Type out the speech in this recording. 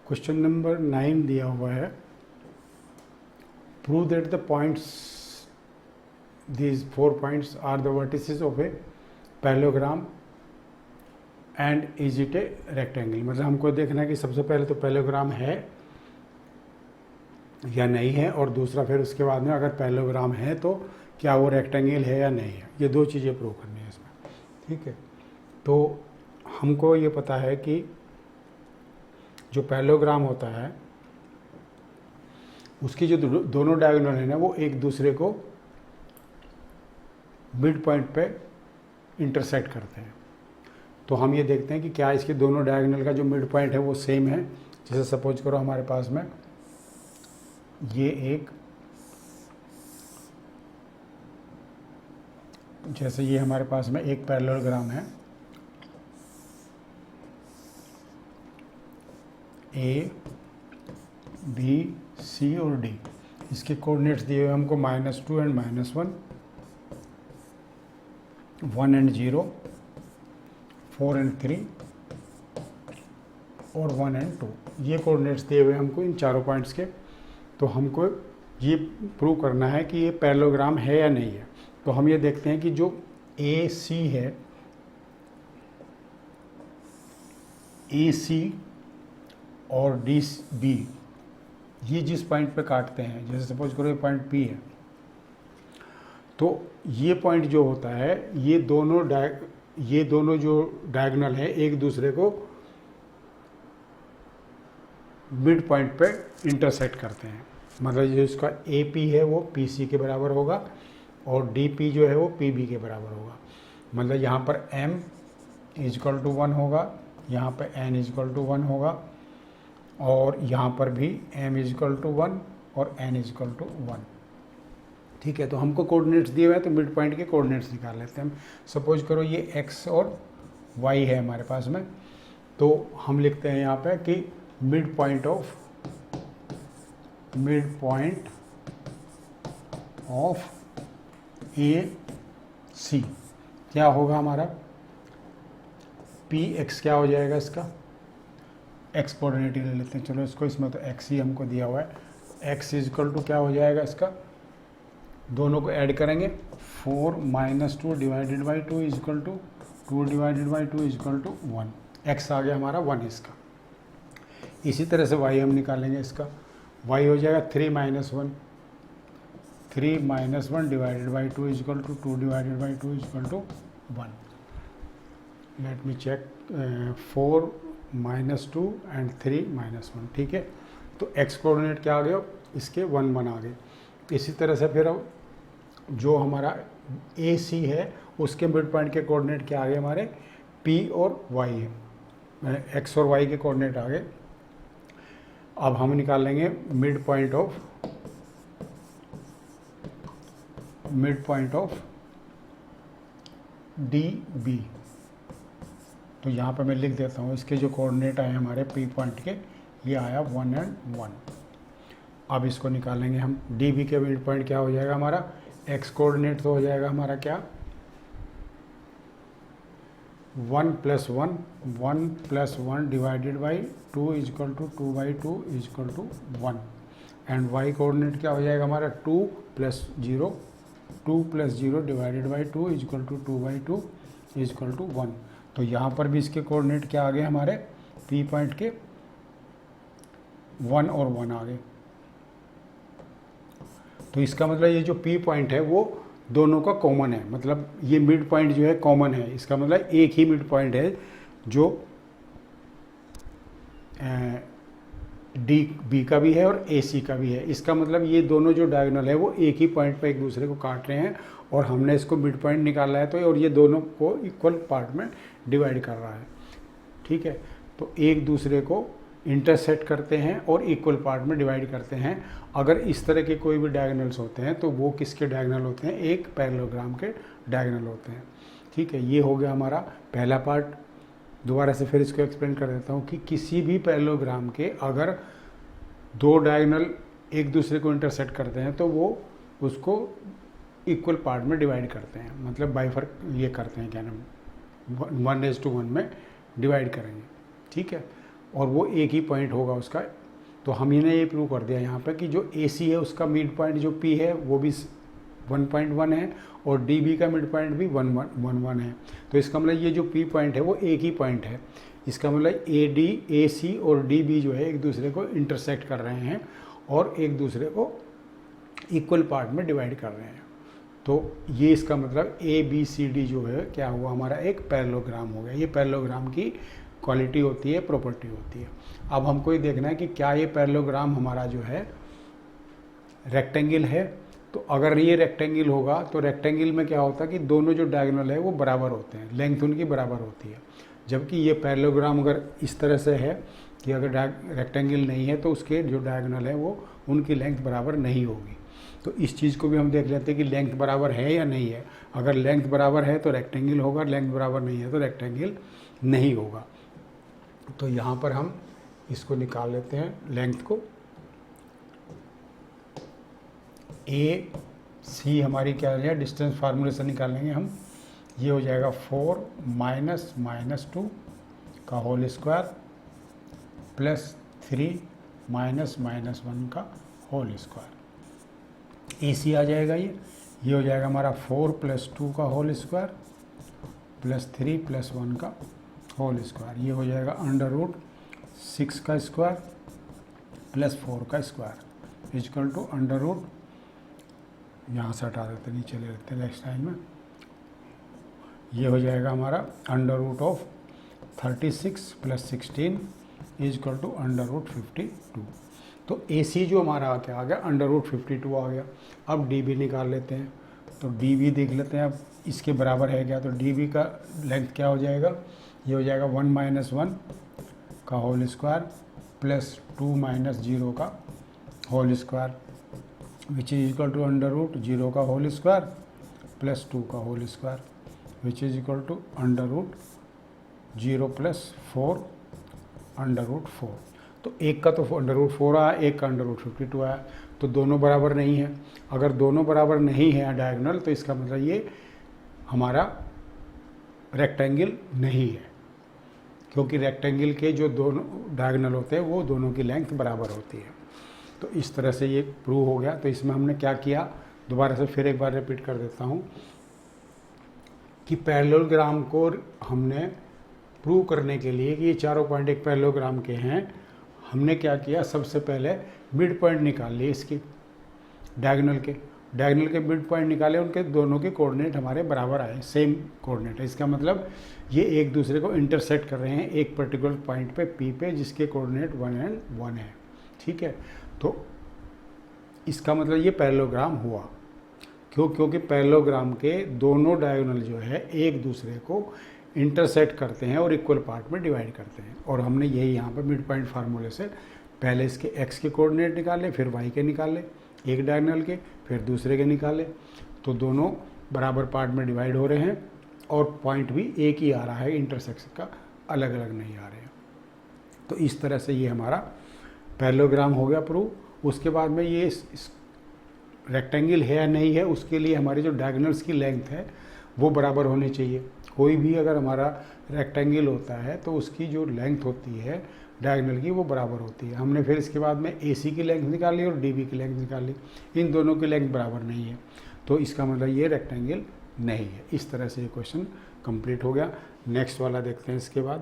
Question number 9 दिया हुआ है, prove that the points these 4 points are the vertices of a parallelogram and is it a rectangle। मतलब हमको देखना है कि सबसे पहले तो पैरेललोग्राम है या नहीं है, और दूसरा फिर उसके बाद में अगर पैरेललोग्राम है तो क्या वो रेक्टेंगल है या नहीं है। ये दो चीज़ें प्रूव करनी है इसमें, ठीक है। तो हमको ये पता है कि जो पैरेललोग्राम होता है उसकी जो दोनों डायगोनल है ना वो एक दूसरे को मिड पॉइंट पे इंटरसेक्ट करते हैं। तो हम ये देखते हैं कि क्या इसके दोनों डायगोनल का जो मिड पॉइंट है वो सेम है। जैसे सपोज करो हमारे पास में ये एक, जैसे ये हमारे पास में एक पैरेललोग्राम है ए बी सी और डी। इसके कोऑर्डिनेट्स दिए हुए हमको -2 एंड -1, 1 एंड 0, 4 एंड 3 और 1 एंड 2। ये कोऑर्डिनेट्स दिए हुए हमको इन चारों पॉइंट्स के। तो हमको ये प्रूव करना है कि ये पैरेललोग्राम है या नहीं है। तो हम ये देखते हैं कि जो ए सी है, ए सी और डी बी, ये जिस पॉइंट पे काटते हैं, जैसे सपोज करो ये पॉइंट पी है, तो ये पॉइंट जो होता है ये दोनों जो डायगोनल है एक दूसरे को मिड पॉइंट पे इंटरसेक्ट करते हैं। मतलब जो इसका ए पी है वो पी सी के बराबर होगा और डी पी जो है वो पी बी के बराबर होगा। मतलब यहाँ पर m इजकल टू 1 होगा, यहाँ पे n इजकल टू 1 होगा, और यहाँ पर भी m इजकल टू 1 और n इजकल टू 1। ठीक है, तो हमको कोऑर्डिनेट्स दिए हुए हैं तो मिड पॉइंट के कोऑर्डिनेट्स निकाल लेते हैं हम। सपोज करो ये x और y है हमारे पास में, तो हम लिखते हैं यहाँ पे कि मिड पॉइंट ऑफ ए सी क्या होगा हमारा, पी एक्स क्या हो जाएगा इसका, एक्स कोऑर्डिनेट ले लेते हैं। चलो इसको, इसमें तो एक्स ही हमको दिया हुआ है। एक्स इजकल टू क्या हो जाएगा इसका, दोनों को ऐड करेंगे 4 - 2 divided by 2 is equal to 2 divided by 2 is equal to 1। X आ गया हमारा 1 इसका। इसी तरह से वाई हम निकालेंगे इसका, वाई हो जाएगा 3 - 1 divided by 2 is equal to 2 divided by 2 is equal to 1। Let me check, 4 - 2 and 3 - 1। ठीक है, तो एक्स कोऑर्डिनेट क्या आ गया, इसके 1 1 आ गए। इसी तरह से फिर जो हमारा ए सी है उसके मिड पॉइंट के कोऑर्डिनेट क्या आ गए हमारे, पी और वाई है, एक्स और वाई के कोऑर्डिनेट आ गए। अब हम निकाल लेंगे mid point of D B. तो यहाँ पर मैं लिख देता हूँ, इसके जो कोऑर्डिनेट आए हमारे पी पॉइंट के, ये आया 1 एंड 1। अब इसको निकालेंगे हम, डी बी के मिड पॉइंट क्या हो जाएगा हमारा, एक्स कोऑर्डिनेट तो हो जाएगा हमारा क्या, 1 + 1 divided by 2 is equal to 2/2 is equal to 1। And y coordinate क्या हो जाएगा हमारा, 2 + 0 divided by 2 is equal to 2/2 is equal to 1। तो यहाँ पर भी इसके कोऑर्डिनेट क्या आ गए हमारे, पी पॉइंट के 1 और 1 आ गए। तो इसका मतलब ये जो पी पॉइंट है वो दोनों का कॉमन है, मतलब ये मिड पॉइंट जो है कॉमन है। इसका मतलब एक ही मिड पॉइंट है जो डी बी का भी है और ए सी का भी है। इसका मतलब ये दोनों जो डायगोनल है वो एक ही पॉइंट पर एक दूसरे को काट रहे हैं और हमने इसको मिड पॉइंट निकाला है, तो और ये दोनों को इक्वल पार्ट में डिवाइड कर रहा है। ठीक है, तो एक दूसरे को इंटरसेक्ट करते हैं और इक्वल पार्ट में डिवाइड करते हैं। अगर इस तरह के कोई भी डायगोनल्स होते हैं तो वो किसके डायगोनल होते हैं, एक पैरेललोग्राम के डायगोनल होते हैं। ठीक है, ये हो गया हमारा पहला पार्ट। दोबारा से फिर इसको एक्सप्लेन कर देता हूँ कि किसी भी पैरेललोग्राम के अगर दो डायगोनल एक दूसरे को इंटरसेक्ट करते हैं तो वो उसको इक्वल पार्ट में डिवाइड करते हैं, मतलब बाइफर्क ये करते हैं, क्या नाम 1:1 में डिवाइड करेंगे। ठीक है, और वो एक ही पॉइंट होगा उसका। तो हमने ये प्रूव कर दिया यहाँ पे कि जो AC है उसका मिड पॉइंट जो P है वो भी 1.1 है और DB का मिड पॉइंट भी 1.1 है। तो इसका मतलब ये जो P पॉइंट है वो एक ही पॉइंट है। इसका मतलब AD, AC और DB जो है एक दूसरे को इंटरसेक्ट कर रहे हैं और एक दूसरे को इक्वल पार्ट में डिवाइड कर रहे हैं। तो ये इसका मतलब ABCD जो है क्या हुआ, हमारा एक पैरेललोग्राम हो गया। ये पैरेललोग्राम की क्वालिटी होती है, प्रॉपर्टी होती है। अब हमको ये देखना है कि क्या ये पैरेललोग्राम हमारा जो है रेक्टेंगल है। तो अगर ये रेक्टेंगल होगा तो रेक्टेंगल में क्या होता है कि दोनों जो डायगोनल है वो बराबर होते हैं, लेंथ उनकी बराबर होती है। जबकि ये पैरेललोग्राम अगर इस तरह से है कि अगर रेक्टेंगल नहीं है तो उसके जो डायगोनल है वो उनकी लेंथ बराबर नहीं होगी। तो इस चीज़ को भी हम देख लेते हैं कि लेंथ बराबर है या नहीं है। अगर लेंथ बराबर है तो रेक्टेंगल होगा, लेंथ बराबर नहीं है तो रेक्टेंगल नहीं होगा। तो यहाँ पर हम इसको निकाल लेते हैं लेंथ को। AC हमारी क्या है, डिस्टेंस फार्मूले से निकालेंगे हम। ये हो जाएगा 4 - -2 का होल स्क्वायर प्लस 3 - -1 का होल स्क्वायर। AC आ जाएगा ये हो जाएगा हमारा 4 + 2 का होल स्क्वायर प्लस 3 + 1 का होल स्क्वायर। ये हो जाएगा √6 का स्क्वायर प्लस 4 का स्क्वायर इक्वल टू √ यहाँ से हटा देते, नीचे ले लेते हैं नेक्स्ट टाइम में। ये हो जाएगा हमारा √36 + 16 इक्वल टू √52। तो AC जो हमारा क्या आ गया, √52 आ गया। अब DB निकाल लेते हैं। तो DB देख लेते हैं अब इसके बराबर है क्या। तो DB का लेंथ क्या हो जाएगा, ये हो जाएगा 1 - 1 का होल स्क्वायर प्लस 2 - 0 का whole square which is equal to √0 का होल स्क्वायर प्लस 2 का whole square which is equal to √0 + 4 √4। तो एक का तो √4 आया, एक का √52 आया। तो दोनों बराबर नहीं है। अगर दोनों बराबर नहीं है डायगोनल तो इसका मतलब ये हमारा रेक्टेंगल नहीं है, क्योंकि रेक्टेंगल के जो दोनों डायगोनल होते हैं वो दोनों की लेंथ बराबर होती है। तो इस तरह से ये प्रूव हो गया। तो इसमें हमने क्या किया, दोबारा से फिर एक बार रिपीट कर देता हूँ कि पैरेललोग्राम को हमने प्रूव करने के लिए कि ये चारों पॉइंट एक पैरेललोग्राम के हैं, हमने क्या किया, सबसे पहले मिड पॉइंट निकाल लिए इसके डायगोनल के मिड पॉइंट निकाले, उनके दोनों के कोऑर्डिनेट हमारे बराबर आए, सेम कोऑर्डिनेट है। इसका मतलब ये एक दूसरे को इंटरसेक्ट कर रहे हैं एक पर्टिकुलर पॉइंट पे P पे, जिसके कोऑर्डिनेट 1 और 1 है। ठीक है, तो इसका मतलब ये पैरेललोग्राम हुआ। क्योंकि पैरेललोग्राम के दोनों डायगोनल जो है एक दूसरे को इंटरसेक्ट करते हैं और इक्वल पार्ट में डिवाइड करते हैं। और हमने यही यहाँ पर मिड पॉइंट फार्मूले से पहले इसके x के कोऑर्डिनेट निकाले, फिर y के निकाले, एक डायगोनल के, फिर दूसरे के निकाले। तो दोनों बराबर पार्ट में डिवाइड हो रहे हैं और पॉइंट भी एक ही आ रहा है, इंटरसेक्शन का अलग अलग नहीं आ रहे हैं। तो इस तरह से ये हमारा पैरेललोग्राम हो गया प्रूव। उसके बाद में ये रेक्टेंगल है या नहीं है, उसके लिए हमारे जो डायगोनल्स की लेंथ है वो बराबर होनी चाहिए। कोई भी अगर हमारा रेक्टेंगल होता है तो उसकी जो लेंथ होती है डायगोनल की वो बराबर होती है। हमने फिर इसके बाद में AC की लेंथ निकाली और DB की लेंथ निकाली, इन दोनों की लेंथ बराबर नहीं है, तो इसका मतलब ये रेक्टेंगल नहीं है। इस तरह से ये क्वेश्चन कंप्लीट हो गया। नेक्स्ट वाला देखते हैं इसके बाद।